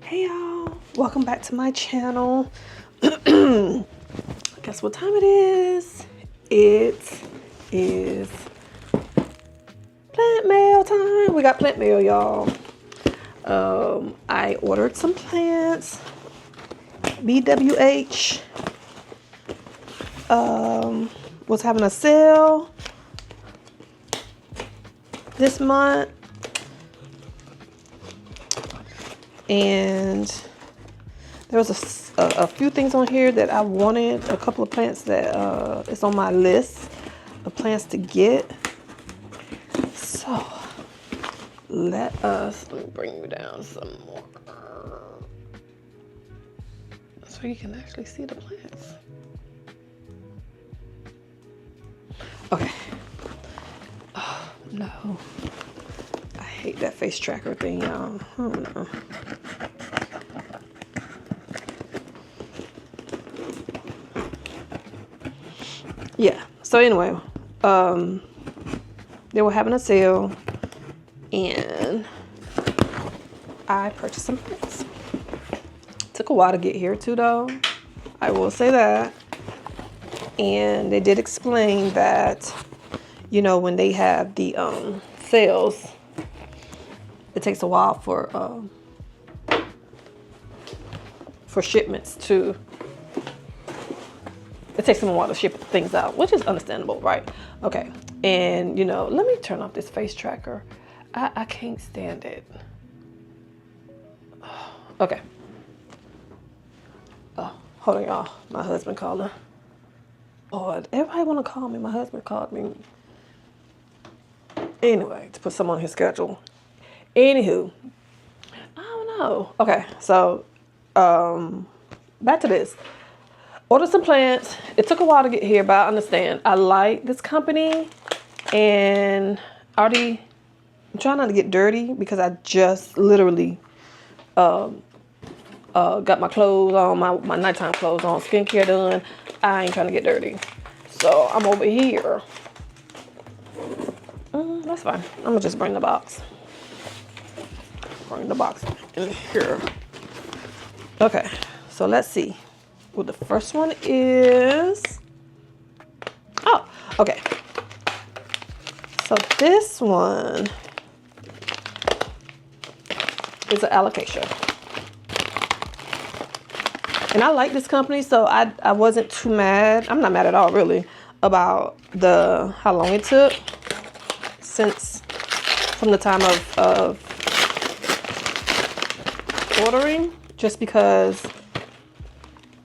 Hey y'all, welcome back to my channel. Guess what time it is? It is plant mail time. We got plant mail, y'all. I ordered some plants. BWH was having a sale this month. And there was a few things on here that I wanted, a couple of plants that it's on my list of plants to get. So let me bring you down some more so you can actually see the plants. Okay. Oh no. I hate that face tracker thing, y'all. Oh no. Yeah, so anyway, they were having a sale and I purchased some plants. Took a while to get here too though, I will say that. And they did explain that, you know, when they have the sales, it takes a while for shipments to, it takes them a while to ship things out, which is understandable, right? Okay, and you know, let me turn off this face tracker. I can't stand it. Okay. Oh, hold on, y'all. My husband calling. Lord, everybody want to call me. My husband called me. Anyway, to put someone on his schedule. Anywho, I don't know. Okay, so back to this. Ordered some plants. It took a while to get here, but I understand. I like this company, and I'm trying not to get dirty because I just literally got my clothes on, my nighttime clothes on, skincare done. I ain't trying to get dirty, so I'm over here. That's fine. I'm gonna just bring the box. Bring the box in here. Okay, so let's see. Well, the first one is, oh, okay. So this one is an alocasia. And I like this company, so I wasn't too mad. I'm not mad at all, really, about how long it took from the time of ordering, just because,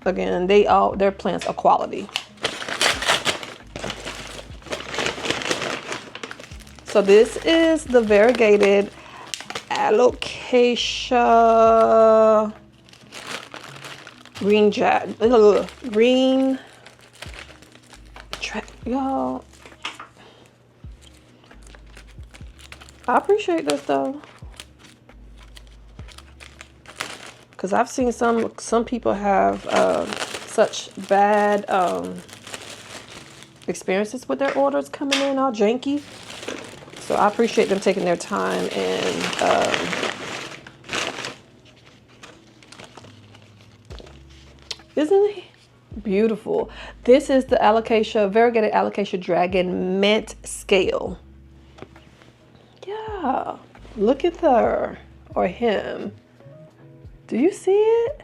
again, their plants are quality. So this is the variegated alocasia y'all. I appreciate this though, because I've seen some people have such bad experiences with their orders coming in all janky. So I appreciate them taking their time and isn't it beautiful? This is the variegated alocasia dragon mint scale. Yeah, look at her or him. Do you see it?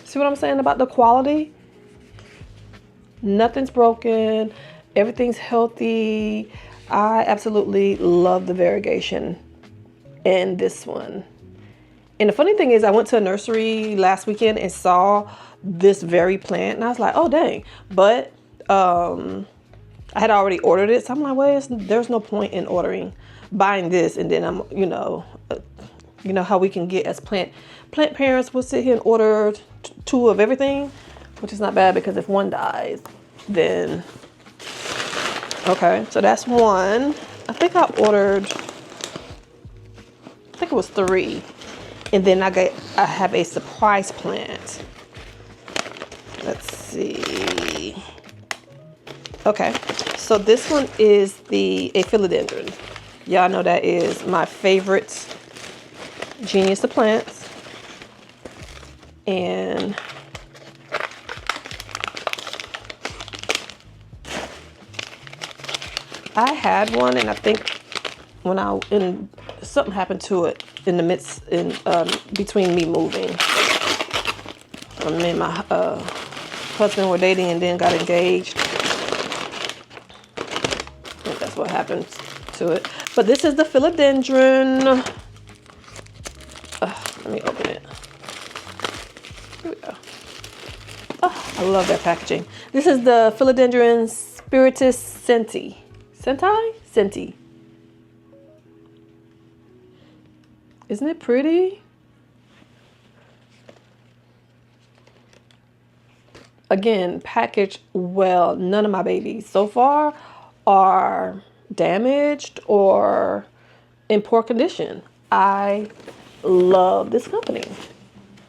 See what I'm saying about the quality? Nothing's broken. Everything's healthy. I absolutely love the variegation in this one. And the funny thing is, I went to a nursery last weekend and saw this very plant, and I was like, oh dang. But I had already ordered it, so I'm like, well, there's no point in buying this, and then I'm, you know how we can get as plant parents, we'll sit here and order two of everything, which is not bad, because if one dies, then okay. So that's one. I think it was 3. And then I have a surprise plant. Let's see. Okay, so this one is a philodendron. Y'all know that is my favorite Genius of Plants. And I had one, and I think when something happened to it in the midst between me moving. Me and my husband were dating and then got engaged. I think that's what happened to it. But this is the philodendron. Let me open it. Here we go. Oh, I love that packaging. This is the philodendron spiritus senti. Senti. Isn't it pretty? Again, packaged well. None of my babies so far are damaged or in poor condition. I love this company.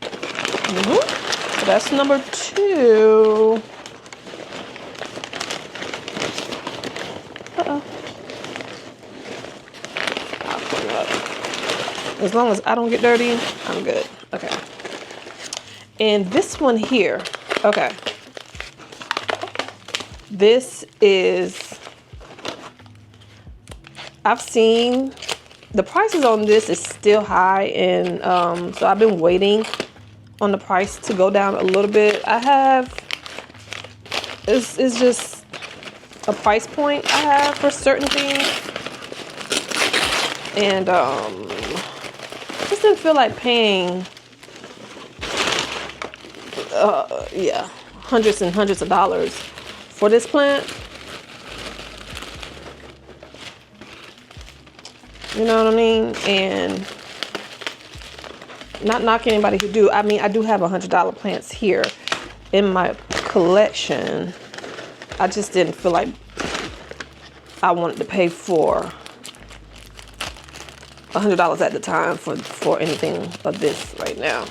So that's number 2. I'll clean it up. As long as I don't get dirty, I'm good. Okay. And this one here. Okay. This is, I've seen the prices on this is still high, and so I've been waiting on the price to go down a little bit. It's just a price point I have for certain things, and just didn't feel like paying hundreds and hundreds of dollars for this plant. You know what I mean? And not knocking anybody who do. I mean, I do have $100 plants here in my collection. I just didn't feel like I wanted to pay for $100 at the time for anything of this right now.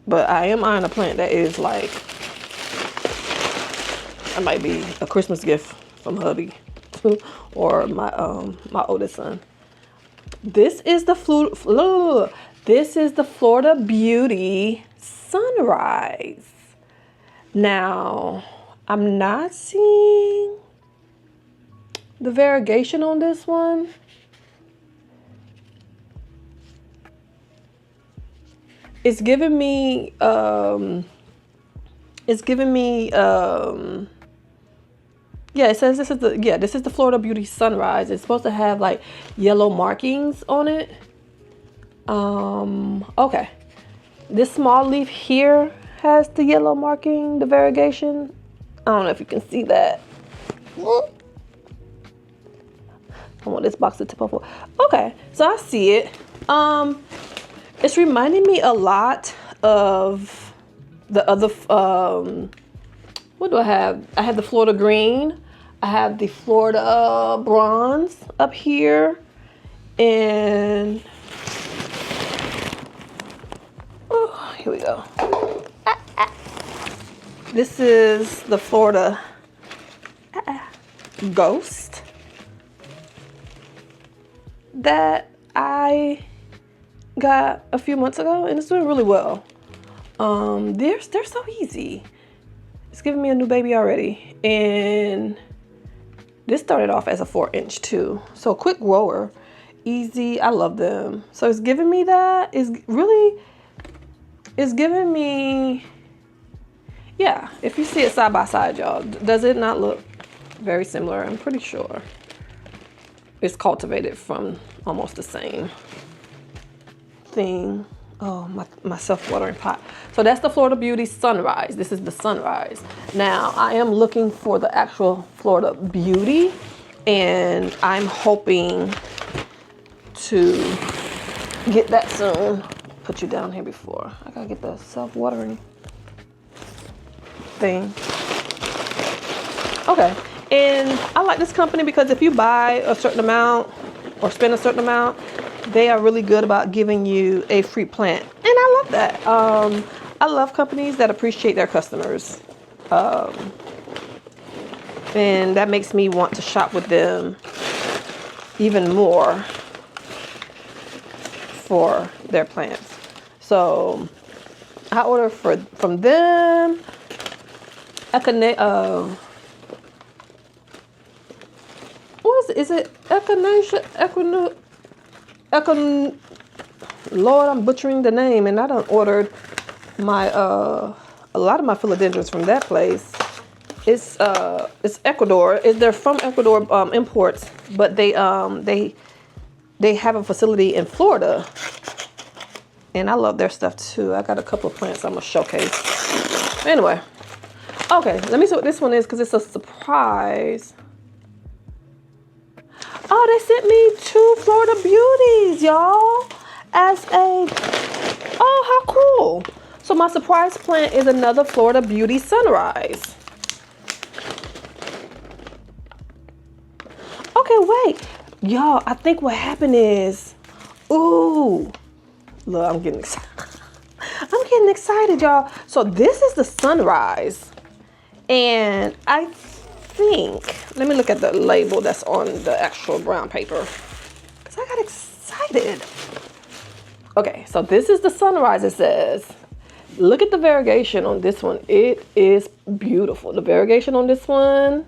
But I am eyeing a plant that is like, that might be a Christmas gift from hubby or my oldest son. This is the Florida Beauty Sunrise. Now, I'm not seeing the variegation on this one. It's giving me yeah, it says this is the Florida Beauty Sunrise. It's supposed to have like yellow markings on it. Okay. This small leaf here has the yellow marking, the variegation. I don't know if you can see that. I want this box to tip over. Okay, so I see it. It's reminding me a lot of the other, what do I have? I have the Florida Green. I have the Florida Bronze up here. And, oh, here we go. This is the Florida Ghost that I got a few months ago, and it's doing really well. They're so easy. It's giving me a new baby already, and this started off as a 4-inch too. So quick grower, easy. I love them. So it's giving me that. It's giving me, yeah. If you see it side by side, y'all, does it not look very similar? I'm pretty sure it's cultivated from almost the same thing. Oh, my self-watering pot. So that's the Florida Beauty Sunrise. This is the Sunrise. Now, I am looking for the actual Florida Beauty, and I'm hoping to get that soon. Put you down here before. I gotta get the self-watering thing. Okay, and I like this company because if you buy a certain amount or spend a certain amount, they are really good about giving you a free plant. And I love that. I love companies that appreciate their customers. And that makes me want to shop with them even more for their plants. So I ordered from them. What is it? Lord, I'm butchering the name, and I done ordered my a lot of my philodendrons from that place. It's Ecuador. They're from Ecuador, imports, but they have a facility in Florida, and I love their stuff too. I got a couple of plants I'm gonna showcase. Anyway, okay, let me see what this one is because it's a surprise. Oh, they sent me 2 Florida Beauties, y'all. Oh, how cool. So my surprise plant is another Florida Beauty Sunrise. Okay, wait. Y'all, I think what happened is, ooh, look, I'm getting excited. I'm getting excited, y'all. So this is the Sunrise. And I think, let me look at the label that's on the actual brown paper, because I got excited. Okay, so this is the Sunrise, it says. Look at the variegation on this one. It is beautiful. The variegation on this one,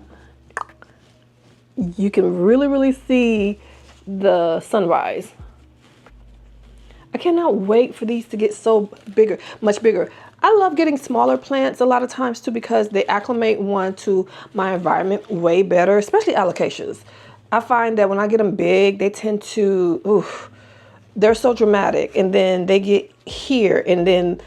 you can really, really see the Sunrise. I cannot wait for these to get so bigger, much bigger. I love getting smaller plants a lot of times too, because they acclimate one to my environment way better, especially alocasias. I find that when I get them big, they tend to, they're so dramatic, and then they get here, and then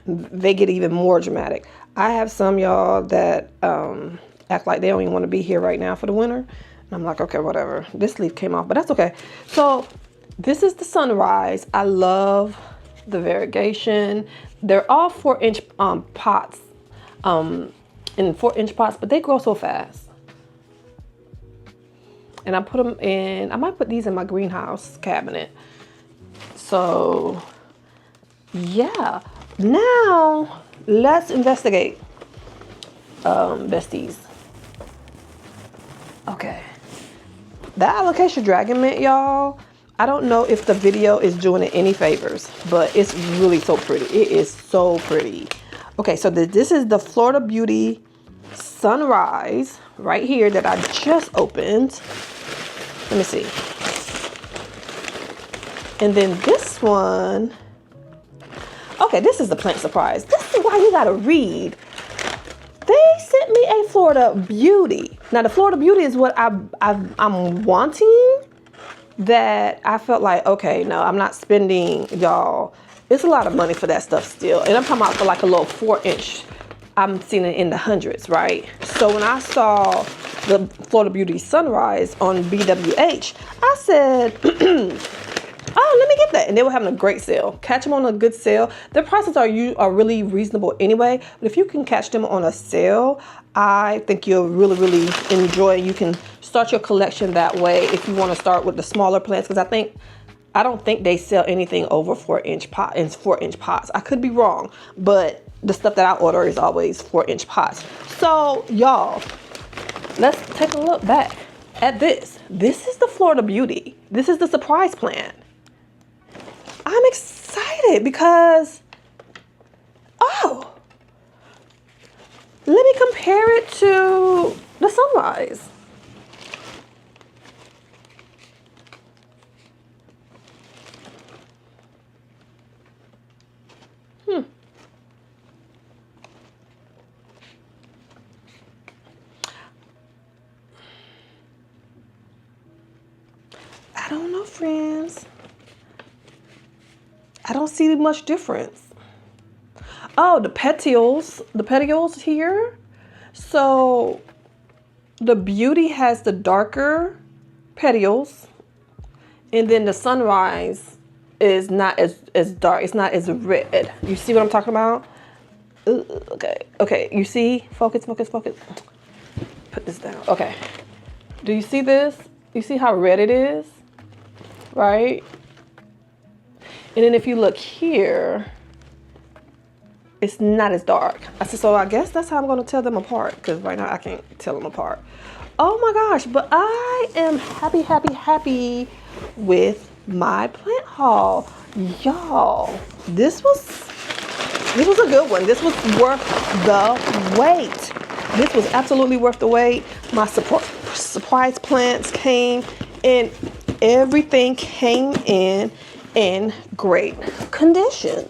they get even more dramatic. I have some, y'all, that act like they don't even want to be here right now for the winter. And I'm like, okay, whatever. This leaf came off, but that's okay. So this is the Sunrise. I love the variegation. They're all 4-inch pots, in 4-inch pots, but they grow so fast. And I put them in, I might put these in my greenhouse cabinet. So yeah, now let's investigate, besties. Okay, that alocasia dragon mint, y'all, I don't know if the video is doing it any favors, but it's really so pretty. It is so pretty. Okay, so this is the Florida Beauty Sunrise right here that I just opened. Let me see. And then this one, okay, this is the plant surprise. This is why you gotta read. They sent me a Florida Beauty. Now the Florida Beauty is what I'm wanting. That I felt like, okay, no, I'm not spending, y'all. It's a lot of money for that stuff still. And I'm talking about for like a little 4-inch. I'm seeing it in the hundreds, right? So when I saw the Florida Beauty Sunrise on BWH, I said, oh, let me get that. And they were having a great sale. Catch them on a good sale. Their prices are really reasonable anyway. But if you can catch them on a sale, I think you'll really, really enjoy it. You can start your collection that way if you want to start with the smaller plants. Because I don't think they sell anything over 4-inch pot in 4-inch pots. I could be wrong, but the stuff that I order is always 4-inch pots. So y'all, let's take a look back at this. This is the Florida Beauty. This is the surprise plant. I'm excited because, oh, let me compare it to the Sunrise. I don't know, friends. I don't see much difference. Oh, the petioles here. So the Beauty has the darker petioles, and then the Sunrise is not as dark. It's not as red. You see what I'm talking about? Okay. You see? Focus. Put this down. Okay. Do you see this? You see how red it is? Right? And then if you look here, it's not as dark. So I guess that's how I'm going to tell them apart, because right now I can't tell them apart. Oh my gosh, but I am happy with my plant haul. Y'all, this was a good one. This was worth the wait. This was absolutely worth the wait. My surprise plants came and everything came in great condition.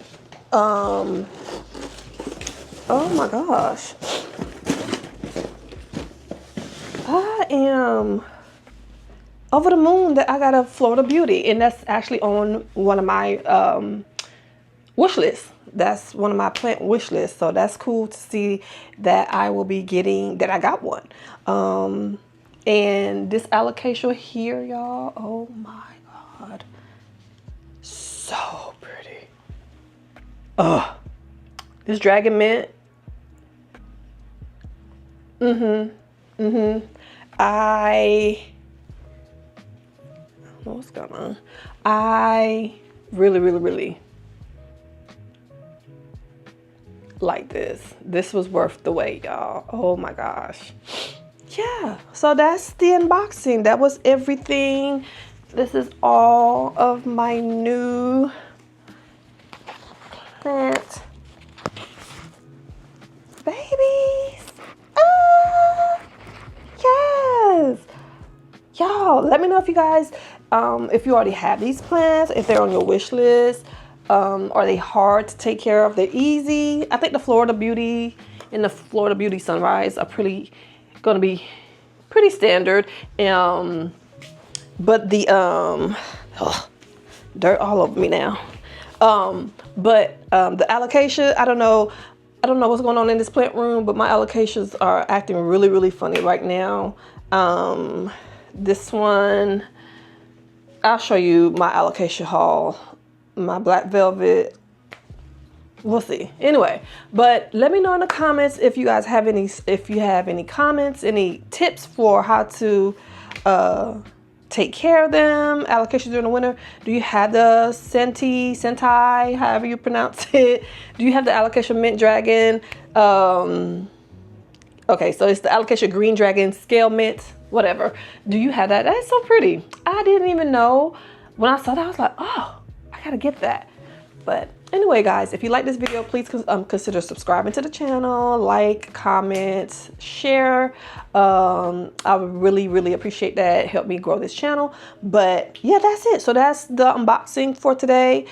Oh my gosh. I am over the moon that I got a Florida Beauty, and that's actually on one of my wish lists. That's one of my plant wish lists. So that's cool to see that I will be getting, that I got one. And this alocasia here, y'all, oh my God. So pretty. This dragon mint. I don't know what's going on. I really like this. This was worth the wait, y'all. Oh my gosh. Yeah, so that's the unboxing. That was everything. This is all of my new plant babies. Yes. Y'all, let me know if you guys, if you already have these plants, if they're on your wish list. Are they hard to take care of? They're easy. I think the Florida Beauty and the Florida Beauty Sunrise are gonna be pretty standard. But the dirt all over me now. But the alocasia, I don't know what's going on in this plant room, but my alocasias are acting really funny right now. This one, I'll show you my alocasia haul. My black velvet, we'll see. Anyway, but let me know in the comments if you guys have any comments, any tips for how to take care of them, alocasias during the winter. Do you have the Sentai, however you pronounce it? Do you have the alocasia mint dragon? Okay, so it's the alocasia green dragon scale mint, whatever. Do you have that? That's so pretty. I didn't even know. When I saw that, I was like, oh, I gotta get that. But anyway, guys, if you like this video, please consider subscribing to the channel, like, comment, share. I would really appreciate that. Help me grow this channel. But yeah, that's it. So that's the unboxing for today.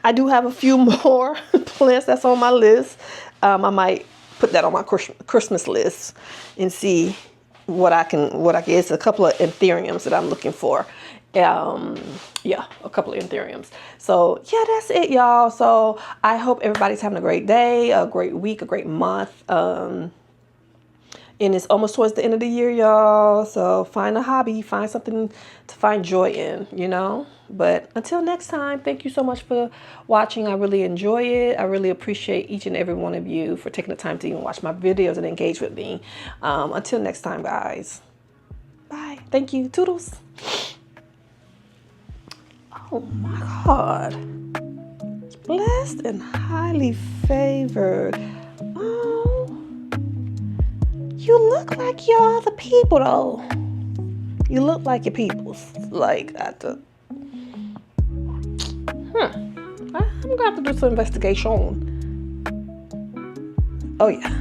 I do have a few more plants that's on my list. I might put that on my Christmas list and see what I can. It's a couple of anthuriums that I'm looking for. Yeah, a couple of anthuriums. So yeah, that's it, y'all. So I hope everybody's having a great day, a great week, a great month. And it's almost towards the end of the year, y'all. So find a hobby, find something to find joy in, you know. But until next time, thank you so much for watching. I really enjoy it. I really appreciate each and every one of you for taking the time to even watch my videos and engage with me. Until next time, guys. Bye. Thank you. Toodles. Oh my God. Blessed and highly favored. Oh, you look like you're the people, though. You look like your peoples. Like at the... I'm gonna have to do some investigation. Oh yeah.